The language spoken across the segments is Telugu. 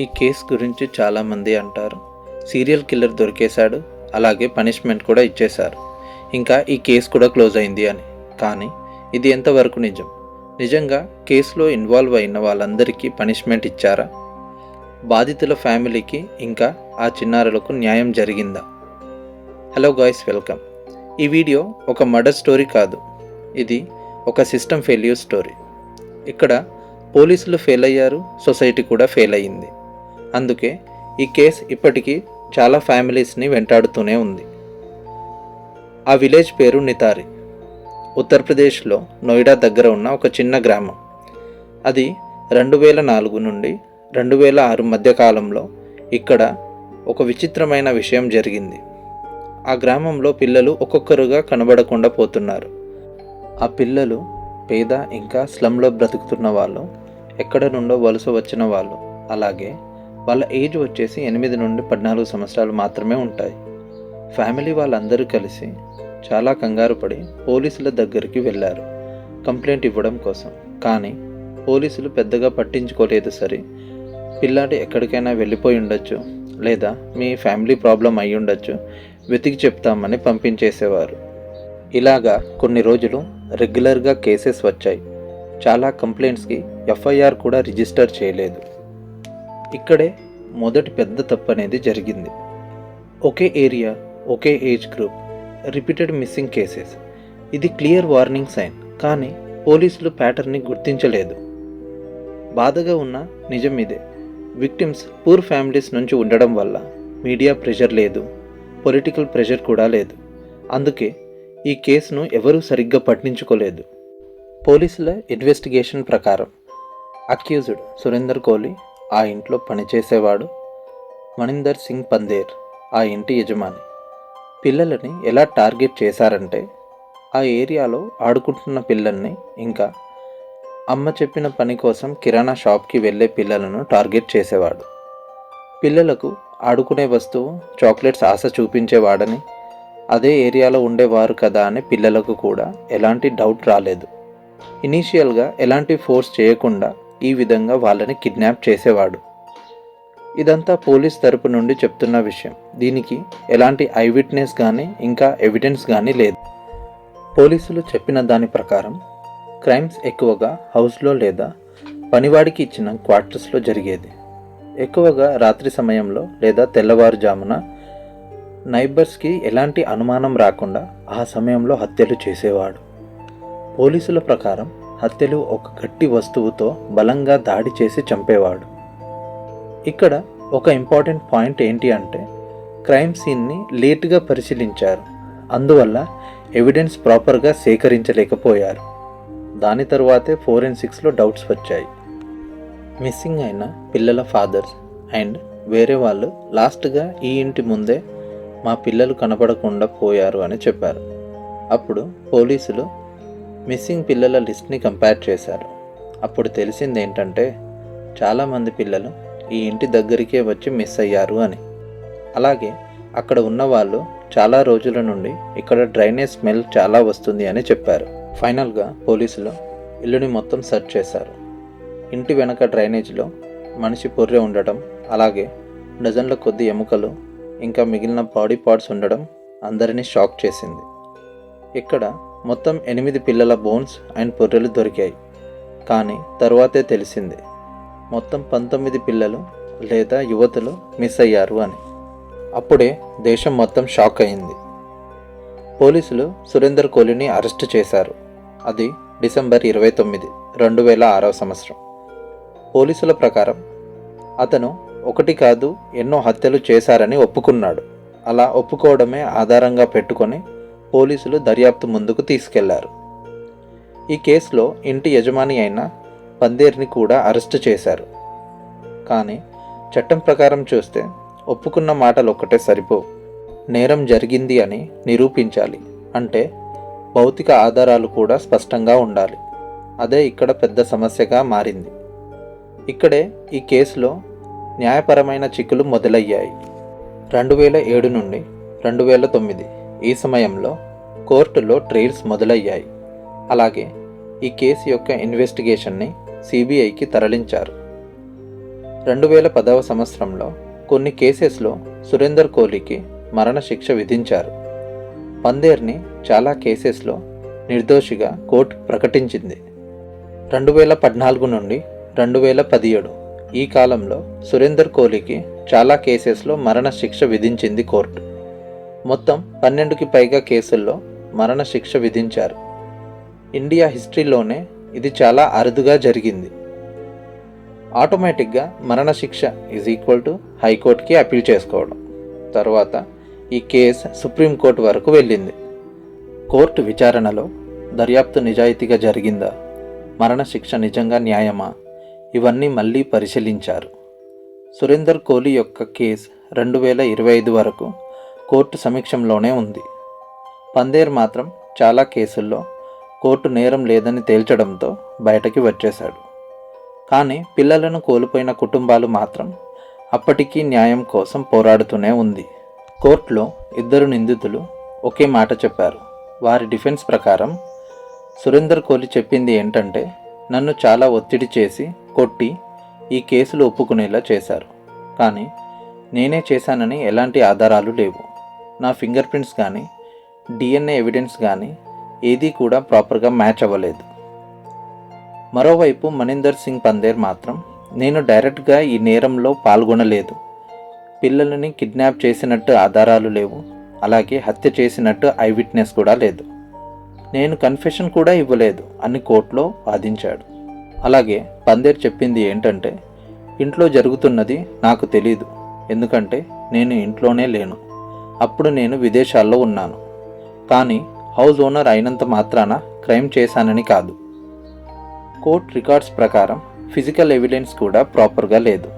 ఈ కేసు గురించి చాలామంది అంటారు, సీరియల్ కిల్లర్ దొరికేశాడు, అలాగే పనిష్మెంట్ కూడా ఇచ్చేశారు, ఇంకా ఈ కేసు కూడా క్లోజ్ అయింది అని. కానీ ఇది ఎంతవరకు నిజం? నిజంగా కేసులో ఇన్వాల్వ్ అయిన వాళ్ళందరికీ పనిష్మెంట్ ఇచ్చారా? బాధితుల ఫ్యామిలీకి ఇంకా ఆ చిన్నారులకు న్యాయం జరిగిందా? Hello guys, welcome. ఈ వీడియో ఒక మర్డర్ స్టోరీ కాదు, ఇది ఒక సిస్టమ్ ఫెయిల్యూర్ స్టోరీ. ఇక్కడ పోలీసులు ఫెయిల్ అయ్యారు, సొసైటీ కూడా ఫెయిల్ అయ్యింది. అందుకే ఈ కేసు ఇప్పటికీ చాలా ఫ్యామిలీస్ని వెంటాడుతూనే ఉంది. ఆ విలేజ్ పేరు నితారి, ఉత్తరప్రదేశ్లో నోయిడా దగ్గర ఉన్న ఒక చిన్న గ్రామం. అది 2004 నుండి 2006 మధ్య కాలంలో ఇక్కడ ఒక విచిత్రమైన విషయం జరిగింది. ఆ గ్రామంలో పిల్లలు ఒక్కొక్కరుగా కనబడకుండా పోతున్నారు. ఆ పిల్లలు పేద ఇంకా స్లమ్లో బ్రతుకుతున్న వాళ్ళు, ఎక్కడ నుండో వలస వచ్చిన వాళ్ళు, అలాగే వాళ్ళ ఏజ్ వచ్చేసి 8 నుండి 14 సంవత్సరాలు మాత్రమే ఉంటాయి. ఫ్యామిలీ వాళ్ళందరూ కలిసి చాలా కంగారు పడి పోలీసుల దగ్గరికి వెళ్ళారు కంప్లైంట్ ఇవ్వడం కోసం. కానీ పోలీసులు పెద్దగా పట్టించుకోలేదు. సరే, పిల్లాడి ఎక్కడికైనా వెళ్ళిపోయి ఉండొచ్చు, లేదా మీ ఫ్యామిలీ ప్రాబ్లం అయి ఉండొచ్చు, వెతికి చెప్తామని పంపించేసేవారు. ఇలాగా కొన్ని రోజులు రెగ్యులర్గా కేసెస్ వచ్చాయి. చాలా కంప్లైంట్స్కి ఎఫ్ఐఆర్ కూడా రిజిస్టర్ చేయలేదు. ఇక్కడే మొదటి పెద్ద తప్పు అనేది జరిగింది. ఒకే ఏరియా, ఒకే age group, repeated missing cases. ఇది క్లియర్ వార్నింగ్ సైన్, కానీ పోలీసులు ప్యాటర్న్ని గుర్తించలేదు. బాధగా ఉన్న నిజం ఇదే. విక్టిమ్స్ పూర్ ఫ్యామిలీస్ నుంచి ఉండడం వల్ల మీడియా ప్రెషర్ లేదు, పొలిటికల్ ప్రెషర్ కూడా లేదు. అందుకే ఈ కేసును ఎవరూ సరిగ్గా పట్టించుకోలేదు. పోలీసుల ఇన్వెస్టిగేషన్ ప్రకారం అక్యూజ్డ్ సురేందర్ కోహ్లీ ఆ ఇంట్లో పనిచేసేవాడు, మణిందర్ సింగ్ పందేర్ ఆ ఇంటి యజమాని. పిల్లలని ఎలా టార్గెట్ చేశారంటే, ఆ ఏరియాలో ఆడుకుంటున్న పిల్లల్ని, ఇంకా అమ్మ చెప్పిన పని కోసం కిరాణా షాప్కి వెళ్ళే పిల్లలను టార్గెట్ చేసేవాడు. పిల్లలకు ఆడుకునే వస్తువు చాక్లెట్స్ ఆశ చూపించేవాడని, అదే ఏరియాలో ఉండేవారు కదా అని పిల్లలకు కూడా ఎలాంటి డౌట్ రాలేదు. ఇనీషియల్గా ఎలాంటి ఫోర్స్ చేయకుండా ఈ విధంగా వాళ్ళని కిడ్నాప్ చేసేవాడు. ఇదంతా పోలీస్ తరపు నుండి చెప్తున్న విషయం. దీనికి ఎలాంటి ఐ విట్నెస్ కానీ ఇంకా ఎవిడెన్స్ కానీ లేదు. పోలీసులు చెప్పిన దాని ప్రకారం క్రైమ్స్ ఎక్కువగా హౌస్లో లేదా పనివాడికి ఇచ్చిన క్వార్టర్స్లో జరిగేది. ఎక్కువగా రాత్రి సమయంలో లేదా తెల్లవారుజామున నైబర్స్కి ఎలాంటి అనుమానం రాకుండా ఆ సమయంలో హత్యలు చేసేవాడు. పోలీసుల ప్రకారం హత్యలు ఒక గట్టి వస్తువుతో బలంగా దాడి చేసి చంపేవాడు. ఇక్కడ ఒక ఇంపార్టెంట్ పాయింట్ ఏంటి అంటే, క్రైమ్ సీన్ని లేట్గా పరిశీలించారు, అందువల్ల ఎవిడెన్స్ ప్రాపర్గా సేకరించలేకపోయారు. దాని తరువాతే ఫోరెన్సిక్స్లో డౌట్స్ వచ్చాయి. మిస్సింగ్ అయిన పిల్లల ఫాదర్స్ అండ్ వేరే వాళ్ళు లాస్ట్గా ఈ ఇంటి ముందే మా పిల్లలు కనపడకుండా పోయారు అని చెప్పారు. అప్పుడు పోలీసులు మిస్సింగ్ పిల్లల లిస్ట్ని కంపేర్ చేశారు. అప్పుడు తెలిసింది ఏంటంటే, చాలామంది పిల్లలు ఈ ఇంటి దగ్గరికే వచ్చి మిస్ అయ్యారు అని. అలాగే అక్కడ ఉన్నవాళ్ళు చాలా రోజుల నుండి ఇక్కడ డ్రైనేజ్ స్మెల్ చాలా వస్తుంది అని చెప్పారు. ఫైనల్గా పోలీసులు ఇల్లుని మొత్తం సెర్చ్ చేశారు. ఇంటి వెనక డ్రైనేజ్లో మనిషి పొర్రె ఉండటం, అలాగే డజన్ల కొద్ది ఎముకలు ఇంకా మిగిలిన బాడీ పార్ట్స్ ఉండడం అందరినీ షాక్ చేసింది. ఇక్కడ మొత్తం 8 పిల్లల బోన్స్ అండ్ పొర్రెలు దొరికాయి. కానీ తరువాతే తెలిసింది మొత్తం 19 పిల్లలు లేదా యువతులు మిస్ అయ్యారు అని. అప్పుడే దేశం మొత్తం షాక్ అయింది. పోలీసులు సురేందర్ కోహ్లీని అరెస్ట్ చేశారు. అది డిసెంబర్ 29, 2006 సంవత్సరం. పోలీసుల ప్రకారం అతను ఒకటి కాదు ఎన్నో హత్యలు చేశారని ఒప్పుకున్నాడు. అలా ఒప్పుకోవడమే ఆధారంగా పెట్టుకొని పోలీసులు దర్యాప్తు ముందుకు తీసుకెళ్లారు. ఈ కేసులో ఇంటి యజమాని అయిన పందేర్ని కూడా అరెస్టు చేశారు. కానీ చట్టం ప్రకారం చూస్తే ఒప్పుకున్న మాటలు ఒక్కటే సరిపోవు. నేరం జరిగింది అని నిరూపించాలి అంటే భౌతిక ఆధారాలు కూడా స్పష్టంగా ఉండాలి. అదే ఇక్కడ పెద్ద సమస్యగా మారింది. ఇక్కడే ఈ కేసులో న్యాయపరమైన చిక్కులు మొదలయ్యాయి. 2007 నుండి 2009 ఈ సమయంలో కోర్టులో ట్రయల్స్ మొదలయ్యాయి. అలాగే ఈ కేసు యొక్క ఇన్వెస్టిగేషన్ని సిబిఐకి తరలించారు. 2010వ సంవత్సరంలో కొన్ని కేసెస్లో సురేందర్ కోహ్లీకి మరణశిక్ష విధించారు. పందేర్ని చాలా కేసెస్లో నిర్దోషిగా కోర్టు ప్రకటించింది. 2014 నుండి 2017 ఈ కాలంలో సురేందర్ కోహ్లీకి చాలా కేసెస్లో మరణశిక్ష విధించింది కోర్టు. మొత్తం 12కి పైగా కేసుల్లో మరణశిక్ష విధించారు. ఇండియా హిస్టరీలోనే ఇది చాలా అరుదుగా జరిగింది. ఆటోమేటిక్గా మరణశిక్ష = హైకోర్టుకి అప్పీల్ చేసుకోవడం. తర్వాత ఈ కేసు సుప్రీంకోర్టు వరకు వెళ్ళింది. కోర్టు విచారణలో దర్యాప్తు నిజాయితీగా జరిగిందా, మరణశిక్ష నిజంగా న్యాయమా, ఇవన్నీ మళ్ళీ పరిశీలించారు. సురేందర్ కోహ్లీ యొక్క కేసు 2025 వరకు కోర్టు సమీక్షంలోనే ఉంది. పందేర్ మాత్రం చాలా కేసుల్లో కోర్టు నేరం లేదని తేల్చడంతో బయటకి వచ్చేశాడు. కానీ పిల్లలను కోల్పోయిన కుటుంబాలు మాత్రం అప్పటికీ న్యాయం కోసం పోరాడుతూనే ఉంది. కోర్టులో 2 నిందితులు ఒకే మాట చెప్పారు. వారి డిఫెన్స్ ప్రకారం సురేందర్ కోహ్లీ చెప్పింది ఏంటంటే, నన్ను చాలా ఒత్తిడి చేసి కొట్టి ఈ కేసులు ఒప్పుకునేలా చేశారు, కానీ నేనే చేశానని ఎలాంటి ఆధారాలు లేవు. నా ఫింగర్ ప్రింట్స్ కానీ DNA ఎవిడెన్స్ కానీ ఏదీ కూడా ప్రాపర్గా మ్యాచ్ అవ్వలేదు. మరోవైపు మనీందర్ సింగ్ పందేర్ మాత్రం, నేను డైరెక్ట్గా ఈ నేరంలో పాల్గొనలేదు, పిల్లలని కిడ్నాప్ చేసినట్టు ఆధారాలు లేవు, అలాగే హత్య చేసినట్టు ఐ విట్నెస్ కూడా లేదు, నేను కన్ఫెషన్ కూడా ఇవ్వలేదు అని కోర్టులో వాదించాడు. అలాగే పందేర్ చెప్పింది ఏంటంటే, ఇంట్లో జరుగుతున్నది నాకు తెలీదు, ఎందుకంటే నేను ఇంట్లోనే లేను, అప్పుడు నేను విదేశాల్లో ఉన్నాను, కానీ హౌస్ ఓనర్ అయినంత మాత్రాన క్రైమ్ చేశానని కాదు. కోర్ట్ రికార్డ్స్ ప్రకారం ఫిజికల్ ఎవిడెన్స్ కూడా ప్రాపర్గా లేదు.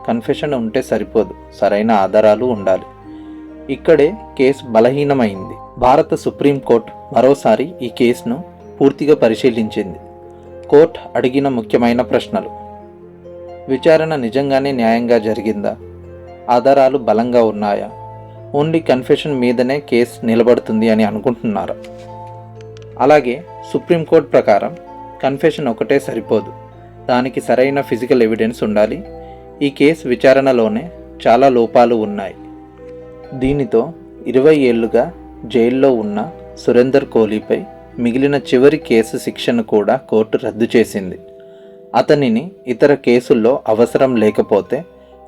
కన్ఫెషన్ ఉంటే సరిపోదు, సరైన ఆధారాలు ఉండాలి. ఇక్కడే కేసు బలహీనమైంది. భారత సుప్రీంకోర్టు మరోసారి ఈ కేసును పూర్తిగా పరిశీలించింది. కోర్టు అడిగిన ముఖ్యమైన ప్రశ్నలు: విచారణ నిజంగానే న్యాయంగా జరిగిందా, ఆధారాలు బలంగా ఉన్నాయా, ఓన్లీ కన్ఫెషన్ మీదనే కేసు నిలబడుతుంది అని అనుకుంటున్నారా? అలాగే సుప్రీంకోర్టు ప్రకారం కన్ఫెషన్ ఒకటే సరిపోదు, దానికి సరైన ఫిజికల్ ఎవిడెన్స్ ఉండాలి. ఈ కేసు విచారణలోనే చాలా లోపాలు ఉన్నాయి. దీనితో 20 ఏళ్లుగా జైల్లో ఉన్న సురేందర్ కోహ్లీపై మిగిలిన చివరి కేసు శిక్షను కూడా కోర్టు రద్దు చేసింది. అతనిని ఇతర కేసుల్లో అవసరం లేకపోతే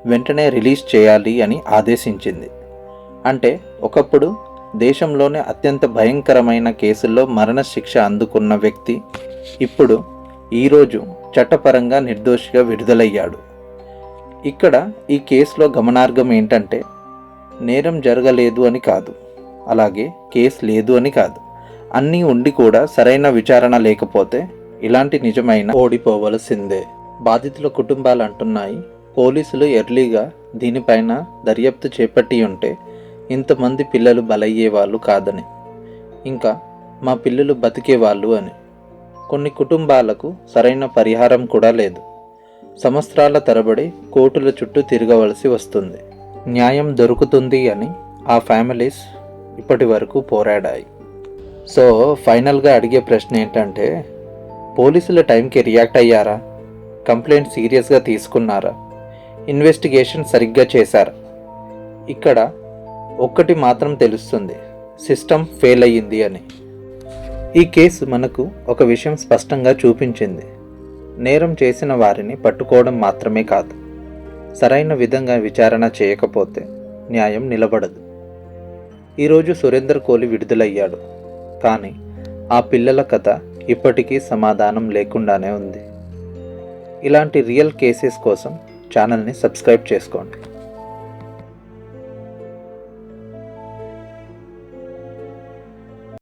వెంటనే రిలీజ్ చేయాలి అని ఆదేశించింది. అంటే ఒకప్పుడు దేశంలోనే అత్యంత భయంకరమైన కేసుల్లో మరణశిక్ష అందుకున్న వ్యక్తి ఇప్పుడు ఈరోజు చట్టపరంగా నిర్దోషిగా విడుదలయ్యాడు. ఇక్కడ ఈ కేసులో గమనార్హం ఏంటంటే, నేరం జరగలేదు అని కాదు, అలాగే కేసు లేదు అని కాదు, అన్నీ ఉండి కూడా సరైన విచారణ లేకపోతే ఇలాంటి నిజమైన ఓడిపోవలసిందే. బాధితుల కుటుంబాలు అంటున్నాయి, పోలీసులు ఎర్లీగా దీనిపైన దర్యాప్తు చేపట్టి ఉంటే ఇంతమంది పిల్లలు బలయ్యేవాళ్ళు కాదని, ఇంకా మా పిల్లలు బతికేవాళ్ళు అని. కొన్ని కుటుంబాలకు సరైన పరిహారం కూడా లేదు. సంవత్సరాల తరబడి కోర్టుల చుట్టూ తిరగవలసి వస్తుంది. న్యాయం దొరుకుతుంది అని ఆ ఫ్యామిలీస్ ఇప్పటి వరకు పోరాడాయి. సో ఫైనల్గా అడిగే ప్రశ్న ఏంటంటే, పోలీసుల టైంకి రియాక్ట్ అయ్యారా, కంప్లైంట్ సీరియస్గా తీసుకున్నారా, ఇన్వెస్టిగేషన్ సరిగ్గా చేశారా? ఇక్కడ ఒక్కటి మాత్రం తెలుస్తుంది, సిస్టమ్ ఫెయిల్ అయ్యింది అని. ఈ కేసు మనకు ఒక విషయం స్పష్టంగా చూపించింది. నేరం చేసిన వారిని పట్టుకోవడం మాత్రమే కాదు, సరైన విధంగా విచారణ చేయకపోతే న్యాయం నిలబడదు. ఈరోజు సురేందర్ కోహ్లీ విడుదలయ్యాడు, కానీ ఆ పిల్లల కథ ఇప్పటికీ సమాధానం లేకుండానే ఉంది. ఇలాంటి రియల్ కేసెస్ కోసం ఛానల్ని సబ్స్క్రైబ్ చేసుకోండి.